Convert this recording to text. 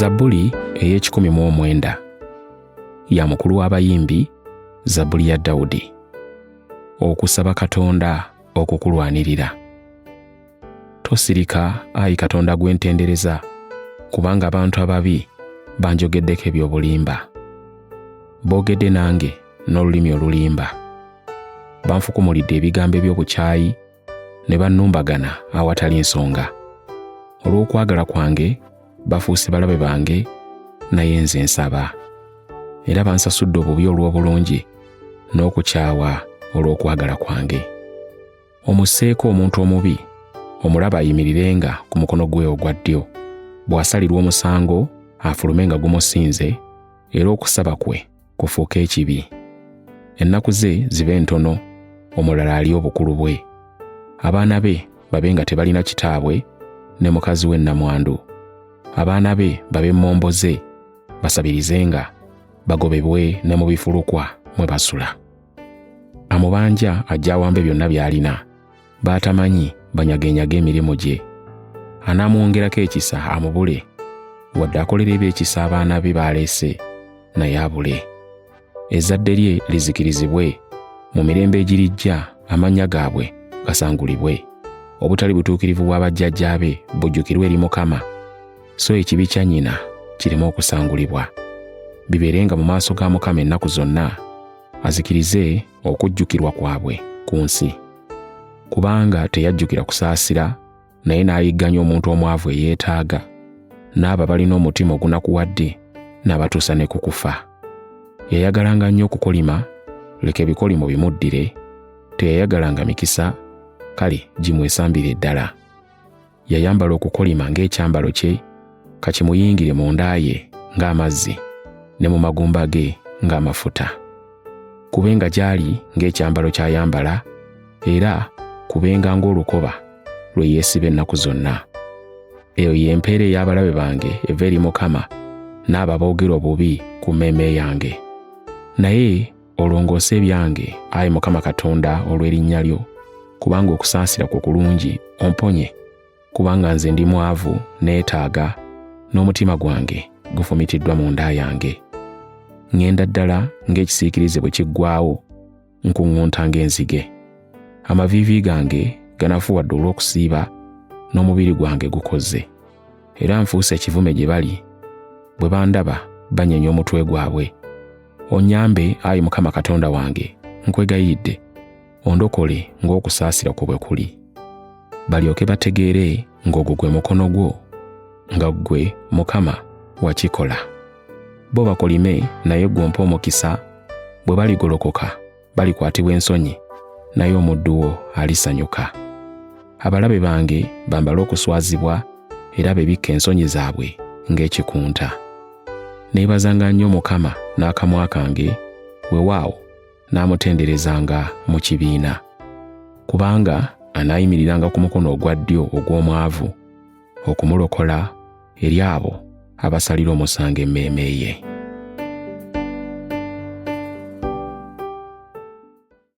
Zabbuli ey'ekikumi ya mukulu w'abayimbi, Zabbuli ya Dawudi. Okusaba Katonda okukulwanirira. Tosirika, Ayi Katonda gwe ntendereza, kubanga abantu ababi banjogeddeko eby'obulimba. Boogedde nange n'olulimi olulimba. Banfukumulidde ebigambo eby'obukyayi ne bannumbagana awatali nsonga. Olw'okwagala kwange bafuuse balabe bange, naye nze nsaba. Era bansasudde obubi olw'obulungi n'okukyawa olw'okwagala kwange. Omusseeko omuntu omubi, omulaba ayimirirenga ku mukono gwe ogwa ddyo. Bw'asalirwa omusango afulume nga gumusinze, era okusaba kwe kufuuke ekibi. Ennaku ze zibe ntono, omulala ali obukulu bwe. Abaana be babe nga tebalina kitaabwe ne mukazi we nnamwandu. Abaana be babe mmomboze, basabirizenga, bagobebwe ne mu bifulukwa mwe basula. Amubanja ajja awambe byonna by'alina, b'atamanyi banyagenyage emirimu gye. Anaamwongerako ekisa amubule, wadde akolera ebyekisa abaana be baleese, naye abule. Ezzadde lye lizikirizibwe, mu mirembe egirijja amannya gaabwe gasangulibwe. Obutali butuukirivu bwa bajjajjaabe bujjukirwe eri Mukama, so ekibi kya nnyina kireme okusangulibwa. Bibeerenga mu maaso ga Mukama ennaku zonna, azikirize okujjukirwa kwabwe ku nsi. Kubanga teyajjukira kusaasira, naye n'ayigganya omuntu omwavu eyeetaaga, n'abo balina omutima ogunakuwadde n'abatuusa ne ku kufa. Yayagalanga nnyo okukolima, leka ebikolimo bimuddire. Teyayagalanga mikisa, kale gimwesambire ddala. Yayambala okukolima ng'ekyambalo kye, kakimuyingire mu nda ye ng'amazzi, ne mu magumba ge ng'amafuta. Kubenga gy'ali ng'ekyambalo ky'ayambala, era kubenga ng'olukoba lwe yeesiba ennaku zonna. Eyo y'empeera ey'abalabe bange eva eri Mukama, n'abo aboogera obubi ku mmeeme yange. Naye olongoose ebyange, Ayi Mukama Katonda, olw'erinnya lyo, kubanga okusaasira kwo kulungi. Omponye, kubanga nze ndi mwavu, neetaaga, n'omutima gwange gufumitiddwa mu nda yange. Ŋŋenda ddala ng'ekisiikirize bwe kiggwaawo, nkuŋŋunta ng'enzige. Amaviivi gange ganafuwadde olw'okusiiba, n'omubiri gwange gukoze. Era nfuuse ekivume gye bali, bwe bandaba banyenya omutwe gwabwe. Onnyambe, Ayi Mukama Katonda wange, nkwegayidde, ondokole ng'okusaasira kwo bwe kuli. Balyoke bategeere ng'ogwo gwe mukono gwo, nga ggwe Mukama wakikola. Bo bakolime, naye ggwe ompe omukisa. Bwe baligolokoka balikwatibwa ensonyi, naye omuddu wo alisanyuka. Abalabe bange bambale okuswazibwa, era bebikke ensonyi zaabwe ng'ekikunta. Neebazanga nnyo Mukama n'akamwa kange, weewaawo n'amutenderezanga mu kibiina. Kubanga anaayimiriranga ku mukono ogwa ddyo ogw'omwavu, okumulokola eri abo abasalira omusango emmeeme ye.